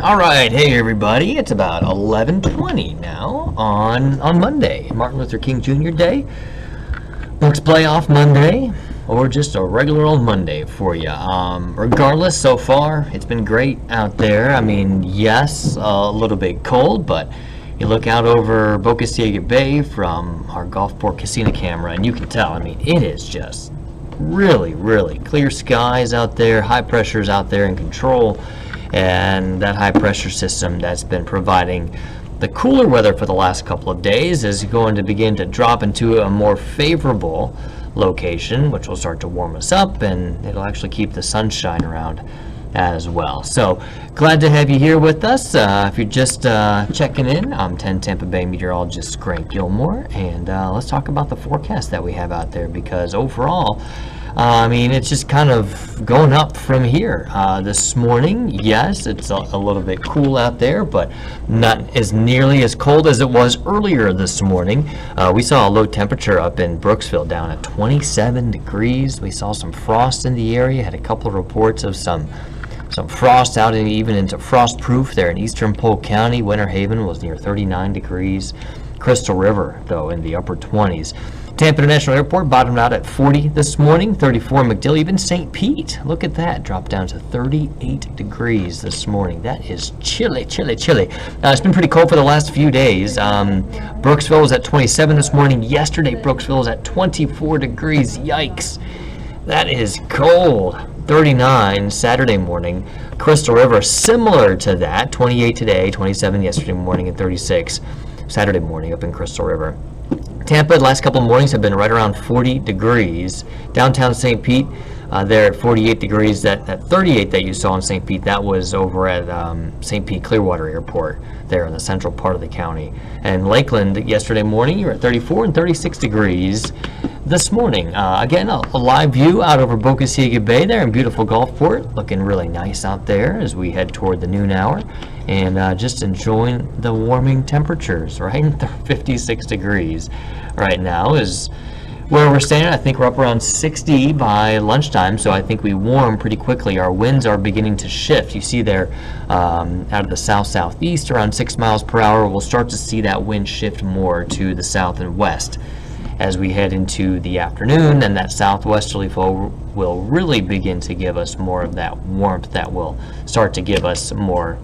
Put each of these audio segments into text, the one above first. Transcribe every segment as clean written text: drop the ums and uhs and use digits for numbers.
All right, hey everybody. It's about 11:20 now on Monday, Martin Luther King Jr. Day. Bucs playoff Monday, or just a regular old Monday for you. Regardless, so far it's been great out there. I mean, yes, a little bit cold, but you look out over Boca Ciega Bay from our Gulfport Casino camera, and you can tell. I mean, it is just really, really clear skies out there. High pressures out there in control. And that high pressure system that's been providing the cooler weather for the last couple of days is going to begin to drop into a more favorable location, which will start to warm us up, and it'll actually keep the sunshine around as well. So glad to have you here with us. If you're just checking in, I'm Tampa Bay Meteorologist Grant Gilmore, and let's talk about the forecast that we have out there, because overall, I mean, it's just kind of going up from here. This morning, yes, it's a little bit cool out there, but not as nearly as cold as it was earlier this morning. We saw a low temperature up in Brooksville down at 27 degrees. We saw some frost in the area, had a couple of reports of some frost out and even into frost proof there in eastern Polk County. Winter Haven was near 39 degrees. Crystal River, though, in the upper 20s. Tampa International Airport bottomed out at 40 this morning, 34 in McDill. Even St. Pete, look at that, dropped down to 38 degrees this morning. That is chilly, chilly, chilly. It's been pretty cold for the last few days. Brooksville was at 27 this morning. Yesterday, Brooksville was at 24 degrees. Yikes. That is cold. 39 Saturday morning. Crystal River, similar to that, 28 today, 27 yesterday morning, and 36 Saturday morning up in Crystal River. Tampa, the last couple of mornings have been right around 40 degrees. Downtown St. Pete, there at 48 degrees. That 38 that you saw in St. Pete, that was over at St. Pete Clearwater Airport there in the central part of the county. And Lakeland, yesterday morning, you were at 34 and 36 degrees this morning. Again, a live view out over Boca Ciega Bay there in beautiful Gulfport. Looking really nice out there as we head toward the noon hour. And just enjoying the warming temperatures, right? 56 degrees right now is where we're standing. I think we're up around 60 by lunchtime, so I think we warm pretty quickly. Our winds are beginning to shift. You see there out of the south-southeast around 6 miles per hour. We'll start to see that wind shift more to the south and west as we head into the afternoon, and that southwesterly flow will really begin to give us more of that warmth that will start to give us more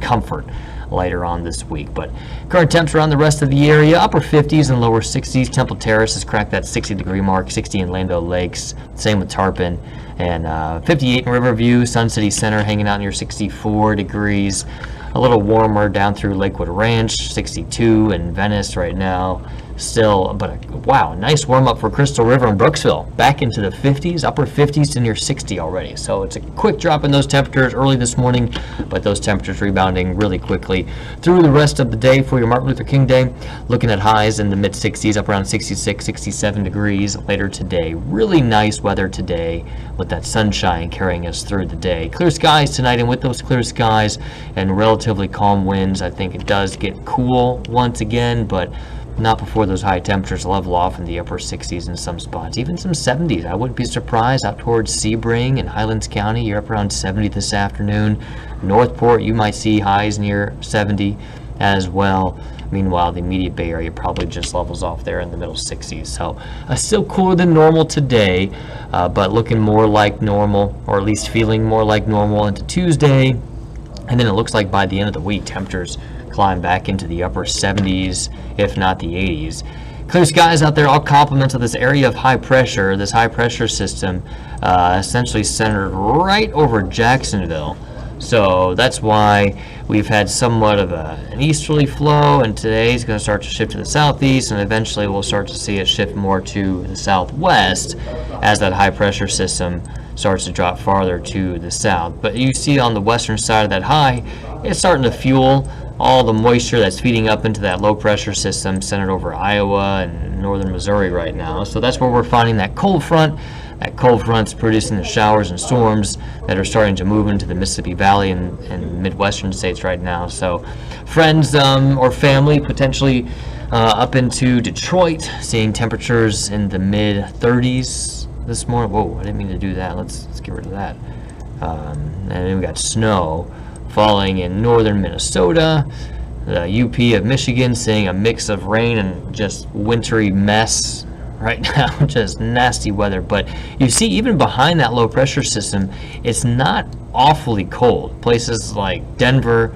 comfort later on this week. But current temps around the rest of the area, upper 50s and lower 60s. Temple Terrace has cracked that 60-degree mark, 60 in Lando Lakes, same with Tarpon, and 58 in Riverview. Sun City Center hanging out near 64 degrees. A little warmer down through Lakewood Ranch, 62 in Venice right now. Still, but wow, nice warm up for Crystal River and Brooksville. Back into the 50s, upper 50s to near 60 already. So it's a quick drop in those temperatures early this morning, but those temperatures rebounding really quickly through the rest of the day for your Martin Luther King Day. Looking at highs in the mid 60s, up around 66, 67 degrees later today. Really nice weather today with that sunshine carrying us through the day. Clear skies tonight, and with those clear skies and relatively calm winds, I think it does get cool once again, but not before those high temperatures level off in the upper 60s in some spots, even some 70s. I wouldn't be surprised out towards Sebring and Highlands County. You're up around 70 this afternoon. Northport, you might see highs near 70 as well. Meanwhile, the immediate Bay Area probably just levels off there in the middle 60s. So still cooler than normal today, but looking more like normal, or at least feeling more like normal into Tuesday. And then it looks like by the end of the week, temperatures climb back into the upper 70s, if not the 80s. Clear skies out there, all compliments of this area of high pressure, this high pressure system, essentially centered right over Jacksonville. So that's why we've had somewhat of an easterly flow, and today's going to start to shift to the southeast, and eventually we'll start to see it shift more to the southwest as that high pressure system starts to drop farther to the south. But you see on the western side of that high, it's starting to fuel all the moisture that's feeding up into that low pressure system centered over Iowa and northern Missouri right now. So that's where we're finding that cold front. That cold front's producing the showers and storms that are starting to move into the Mississippi Valley and Midwestern states right now. So friends or family potentially up into Detroit, seeing temperatures in the mid 30s this morning. Whoa, I didn't mean to do that. Let's get rid of that. And then we got snow falling in northern Minnesota. The UP of Michigan seeing a mix of rain and just wintry mess right now, just nasty weather. But you see, even behind that low pressure system, it's not awfully cold. Places like Denver,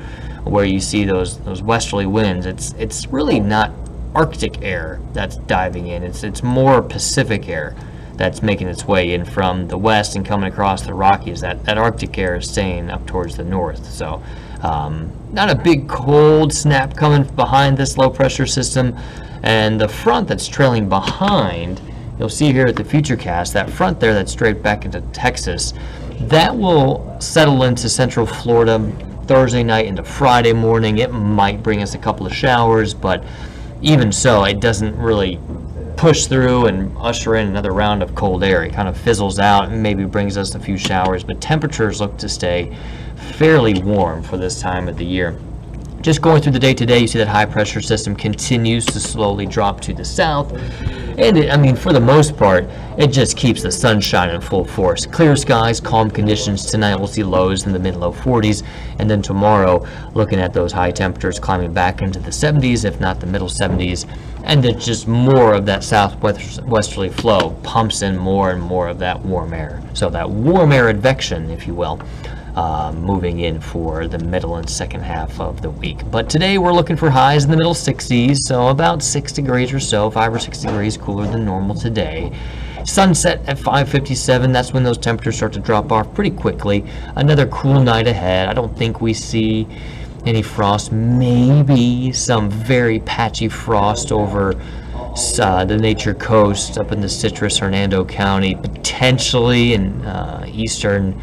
where you see those westerly winds, it's really not Arctic air that's diving in. It's more Pacific air that's making its way in from the west and coming across the Rockies. That Arctic air is staying up towards the north. So not a big cold snap coming behind this low pressure system. And the front that's trailing behind, you'll see here at the Futurecast, that front there that's straight back into Texas, that will settle into central Florida Thursday night into Friday morning. It might bring us a couple of showers, but even so, it doesn't really push through and usher in another round of cold air. It kind of fizzles out and maybe brings us a few showers, but temperatures look to stay fairly warm for this time of the year. Just going through the day today, you see that high pressure system continues to slowly drop to the south. And for the most part, it just keeps the sunshine in full force. Clear skies, calm conditions. Tonight we'll see lows in the mid-low 40s. And then tomorrow, looking at those high temperatures climbing back into the 70s, if not the middle 70s. And it's just more of that southwesterly flow pumps in more and more of that warm air. So that warm air advection, if you will, moving in for the middle and second half of the week. But today we're looking for highs in the middle 60s, so about 6 degrees or so, 5 or 6 degrees cooler than normal today. Sunset at 5:57, that's when those temperatures start to drop off pretty quickly. Another cool night ahead. I don't think we see any frost, maybe some very patchy frost over the Nature Coast up in the Citrus Hernando County, potentially in eastern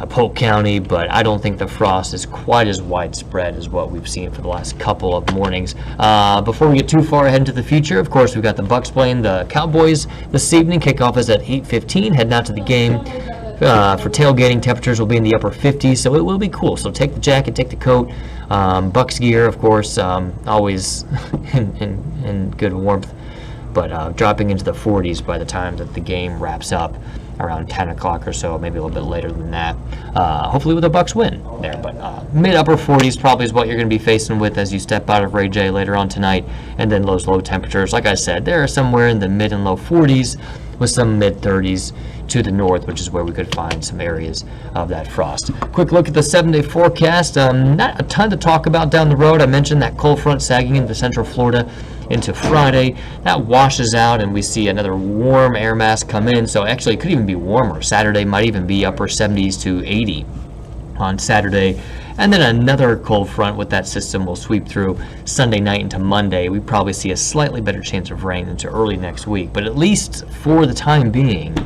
Polk County, but I don't think the frost is quite as widespread as what we've seen for the last couple of mornings. Before we get too far ahead into the future, of course, we've got the Bucs playing the Cowboys this evening. Kickoff is at 8:15. Heading out to the game. For tailgating, temperatures will be in the upper 50s, so it will be cool. So take the jacket, take the coat. Bucs gear, of course, always in good warmth, but dropping into the 40s by the time that the game wraps up around 10 o'clock or so, maybe a little bit later than that. Hopefully with a Bucs win there, but mid-upper 40s probably is what you're going to be facing with as you step out of Ray J later on tonight. And then those low temperatures, like I said, they're somewhere in the mid and low 40s with some mid-30s to the north, which is where we could find some areas of that frost. Quick look at the 7-day forecast. Not a ton to talk about down the road. I mentioned that cold front sagging into central Florida into Friday. That washes out and we see another warm air mass come in. So actually it could even be warmer. Saturday might even be upper 70s to 80 on Saturday. And then another cold front with that system will sweep through Sunday night into Monday. We probably see a slightly better chance of rain into early next week. But at least for the time being,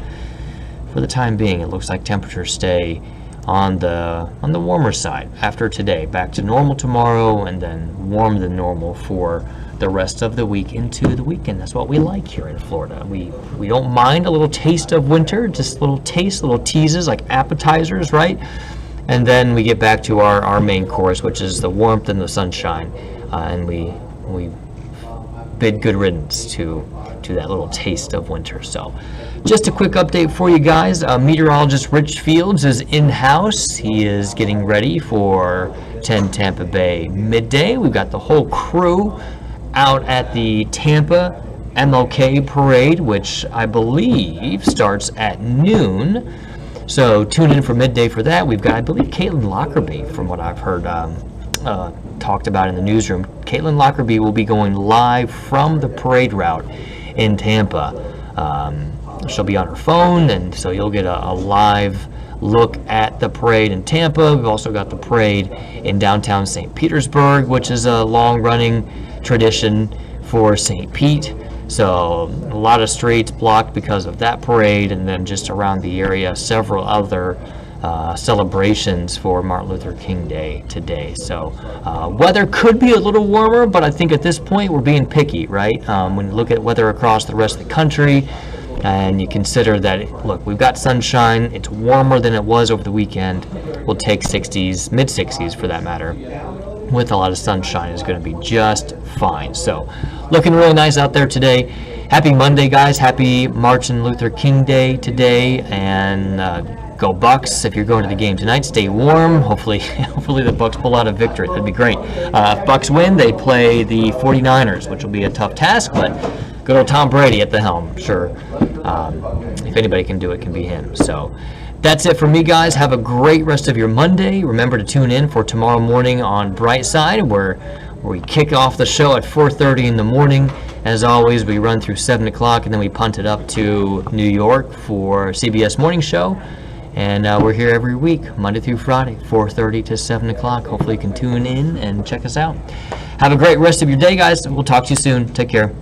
it looks like temperatures stay on the warmer side after today. Back to normal tomorrow, and then warmer than normal for the rest of the week into the weekend. That's what we like here in Florida. We don't mind a little taste of winter, just little taste, little teases like appetizers, right? And then we get back to our main course, which is the warmth and the sunshine, and we bid good riddance to that little taste of winter. So just a quick update for you guys. Meteorologist Rich Fields is in-house. He is getting ready for 10 Tampa Bay midday. We've got the whole crew out at the Tampa MLK parade, which I believe starts at noon. So tune in for midday for that. We've got, I believe, Caitlin Lockerbie, from what I've heard talked about in the newsroom. Caitlin Lockerbie will be going live from the parade route in Tampa. She'll be on her phone, and so you'll get a live look at the parade in Tampa. We've also got the parade in downtown St. Petersburg, which is a long-running tradition for St. Pete. So a lot of streets blocked because of that parade, and then just around the area, several other celebrations for Martin Luther King Day today. So weather could be a little warmer, but I think at this point we're being picky, right? When you look at weather across the rest of the country, and you consider that, look, we've got sunshine, it's warmer than it was over the weekend. We'll take 60s, mid 60s for that matter. With a lot of sunshine is going to be just fine. So looking really nice out there today. Happy Monday, guys. Happy Martin Luther King Day today, and Go Bucs. If you're going to the game tonight, stay warm. Hopefully the Bucs pull out a victory. That'd be great. If Bucs win, they play the 49ers, which will be a tough task, but good old Tom Brady at the helm. Sure, if anybody can do it, can be him. So that's it for me, guys. Have a great rest of your Monday. Remember to tune in for tomorrow morning on Brightside, where we kick off the show at 4:30 in the morning. As always, we run through 7 o'clock, and then we punt it up to New York for CBS Morning Show. And we're here every week, Monday through Friday, 4:30 to 7 o'clock. Hopefully you can tune in and check us out. Have a great rest of your day, guys. We'll talk to you soon. Take care.